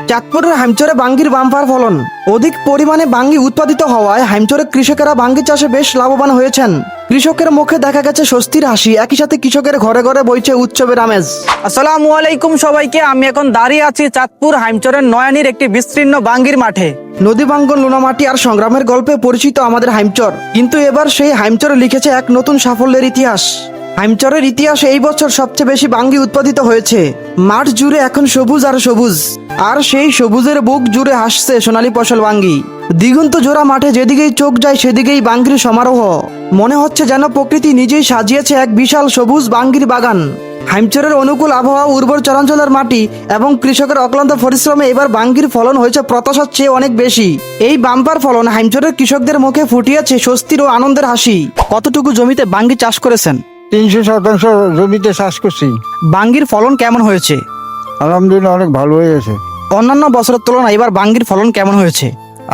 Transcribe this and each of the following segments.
চাঁদপুরের হাইমচরে বাঙ্গির বাম্পার ফলন। অধিক পরিমাণে বাঙ্গি উৎপাদিত হওয়ায় হাইমচরের কৃষকেরা বাঙ্গি চাষে বেশ লাভবান হয়েছেন। কৃষকের মুখে দেখা গেছে স্বস্তির হাসি, একই সাথে কৃষকের ঘরে ঘরে বইছে উৎসবের আমেজ। আসসালামু আলাইকুম সবাইকে। আমি এখন দাঁড়িয়ে আছি চাঁদপুর হাইমচরের নয়ানীর একটি বিস্তীর্ণ বাঙ্গির মাঠে। নদী বাঙ্গন, লোনামাটি আর সংগ্রামের গল্পে পরিচিত আমাদের হাইমচর, কিন্তু এবার সেই হাইমচরে লিখেছে এক নতুন সাফল্যের ইতিহাস। হাইমচরের ইতিহাসে এই বছর সবচেয়ে বেশি বাঙ্গি উৎপাদিত হয়েছে। মাঠ জুড়ে এখন সবুজ আর সবুজ, আর সেই সবুজের বুক জুড়ে হাসছে সোনালী ফসল বাঙ্গি। দিগন্ত জোড়া মাঠে যেদিকেই চোখ যায় সেদিকেই বাঙ্গির সমারোহ। মনে হচ্ছে যেন প্রকৃতি নিজেই সাজিয়েছে এক বিশাল সবুজ বাঙ্গির বাগান। হাইমচরের অনুকূল আবহাওয়া, উর্বর চরাঞ্চলের মাটি এবং কৃষকের অক্লান্ত পরিশ্রমে এবার বাঙ্গির ফলন হয়েছে প্রত্যাশার চেয়ে অনেক বেশি। এই বাম্পার ফলন হাইমচরের কৃষকদের মুখে ফুটিয়েছে স্বস্তির ও আনন্দের হাসি। কতটুকু জমিতে বাঙ্গি চাষ করেছেন? 300% জমিতে চাষ করছি। বাঙ্গির ফলন কেমন হয়েছে? আলহামদুলিল্লাহ অনেক ভালো হয়েছে। অন্যান্য বছরের তুলনায় এবার বাঙ্গির ফলন কেমন হয়েছে?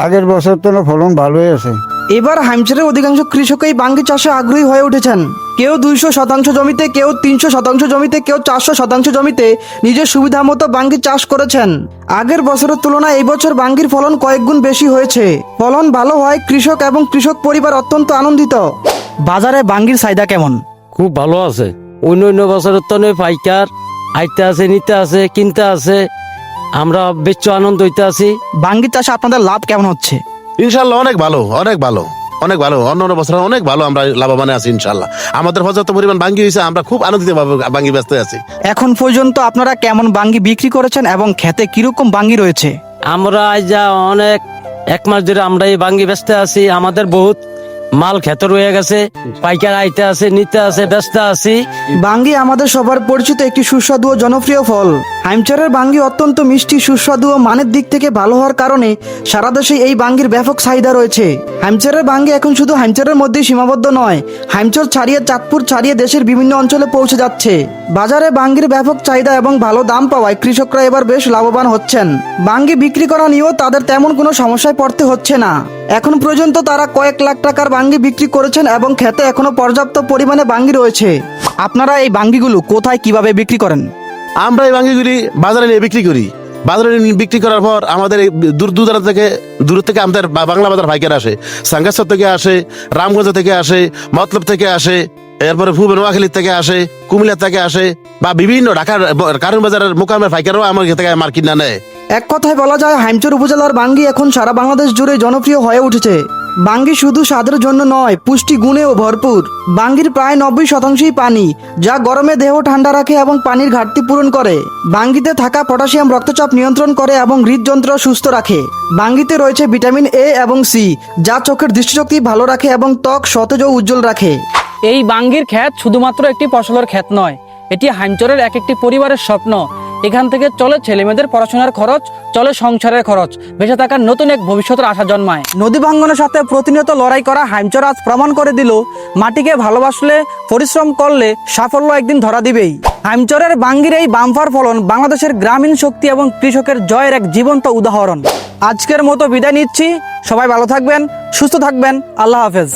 আগের বছর তো ফলন ভালো হয়েছে। এবার হাইমচরের অধিকাংশ কৃষকই বাঙ্গি চাষে আগ্রহী হয়ে উঠেছেন। কেউ 200% জমিতে, কেউ 300% জমিতে, কেউ 400% জমিতে নিজের সুবিধা মতো বাঙ্গি চাষ করেছেন। আগের বছরের তুলনায় এই বছর বাঙ্গির ফলন কয়েক গুণ বেশি হয়েছে। ফলন ভালো হয় কৃষক এবং কৃষক পরিবার অত্যন্ত আনন্দিত। বাজারে বাঙ্গির চাহিদা কেমন? খুব ভালো আছে। অন্য বছরের তো পাইকার আইতে আছে, নিতে আছে, কিনতে আছে। আমরা বেশ আনন্দ হইতে আছি। বাঙ্গি চাষে আপনাদের লাভ কেমন হচ্ছে? ইনশাল্লাহ অনেক ভালো, অনেক ভালো, অনেক ভালো। অন্য বছর অনেক ভালো আমরা লাভবানে আছি ইনশাল্লাহ। আমাদের পর্যাপ্ত পরিমাণ বাঙ্গি হয়েছে, আমরা খুব আনন্দিত ভাবে বাঙ্গি ব্যস্ত আছি। এখন পর্যন্ত আপনারা কেমন বাঙ্গি বিক্রি করেছেন এবং খেতে কিরকম বাঙ্গি রয়েছে? আমরা যা অনেক 1 মাস ধরে আমরা এই বাঙ্গি ব্যস্ত আছি। আমাদের বহুত মাল খেতে রয়ে গেছে, পাইকার আইতে আছে, নিতে আছে, ব্যস্ত আছি। বাঙ্গি আমাদের সবার পরিচিত একটি সুস্বাদু ও জনপ্রিয় ফল। হাইমচরের বাঙ্গি অত্যন্ত মিষ্টি, সুস্বাদু ও মানের দিক থেকে ভালো হওয়ার কারণে সারা দেশে এই বাঙ্গির ব্যাপক চাহিদা রয়েছে। হাইমচরের বাঙ্গি এখন শুধু হাইমচরের মধ্যেই সীমাবদ্ধ নয়, হাইমচর ছাড়িয়ে, চাঁদপুর ছাড়িয়ে দেশের বিভিন্ন অঞ্চলে পৌঁছে যাচ্ছে। বাজারে বাঙ্গির ব্যাপক চাহিদা এবং ভালো দাম পাওয়ায় কৃষকরা এবার বেশ লাভবান হচ্ছেন। বাঙ্গি বিক্রি করা নিয়েও তাদের তেমন কোনো সমস্যায় পড়তে হচ্ছে না। এখন পর্যন্ত তারা কয়েক লাখ টাকার বাঙ্গি বিক্রি করেছেন এবং খেতে এখনো পর্যাপ্ত পরিমাণে বাঙ্গি রয়েছে। আপনারা এই বাঙ্গিগুলো কোথায় কিভাবে বিক্রি করেন? আমরা এই বাঙ্গিগুলি বাজারে নিয়ে বিক্রি করি। বাজারে নিয়ে বিক্রি করার পর আমাদের এই দূর থেকে আমাদের বাংলা বাজার ভাইকার আসে। সাঙ্গাসর থেকে আসে, রামগঞ্জ থেকে আসে, মতলব থেকে আসে, এরপরে নোয়াখালী থেকে আসে, কুমিল্লা থেকে আসে, বা বিভিন্ন ঢাকার কারণ বাজারের মোকামের ভাইকারও আমার থেকে মার্কেট না নেয়। এক কথায় বলা যায়, হাইমচর উপজেলার বাঙ্গি এখন সারা বাংলাদেশ জুড়ে জনপ্রিয় হয়ে উঠেছে। বাঙ্গি শুধু স্বাদের জন্য নয়, পুষ্টি গুণেও ভরপুর। বাঙ্গির প্রায় 90%ই পানি, যা গরমে দেহ ঠান্ডা রাখে এবং পানির ঘাটতি পূরণ করে। বাঙ্গিতে থাকা পটাশিয়াম রক্তচাপ নিয়ন্ত্রণ করে এবং হৃদযন্ত্র সুস্থ রাখে। বাঙ্গিতে রয়েছে ভিটামিন এ এবং সি, যা চোখের দৃষ্টিশক্তি ভালো রাখে এবং ত্বক সতেজ ও উজ্জ্বল রাখে। এই বাঙ্গির ক্ষেত শুধুমাত্র একটি ফসলের ক্ষেত নয়, এটি হাইমচরের এক একটি পরিবারের স্বপ্ন। এখান থেকে চলে ছেলেমেয়েদের পড়াশোনার খরচ, চলে সংসারের খরচ, বেঁচে থাকার নতুন এক ভবিষ্যতের আশা জন্মায়। নদী ভাঙ্গনের সাথে প্রতিনিয়ত লড়াই করা হাইমচর আজ প্রমাণ করে দিল, মাটিকে ভালোবাসলে, পরিশ্রম করলে সাফল্য একদিন ধরা দিবেই। হাইমচরের বাঙ্গির এই বাম্পার ফলন বাংলাদেশের গ্রামীণ শক্তি এবং কৃষকের জয়ের এক জীবন্ত উদাহরণ। আজকের মতো বিদায় নিচ্ছি। সবাই ভালো থাকবেন, সুস্থ থাকবেন। আল্লাহ হাফেজ।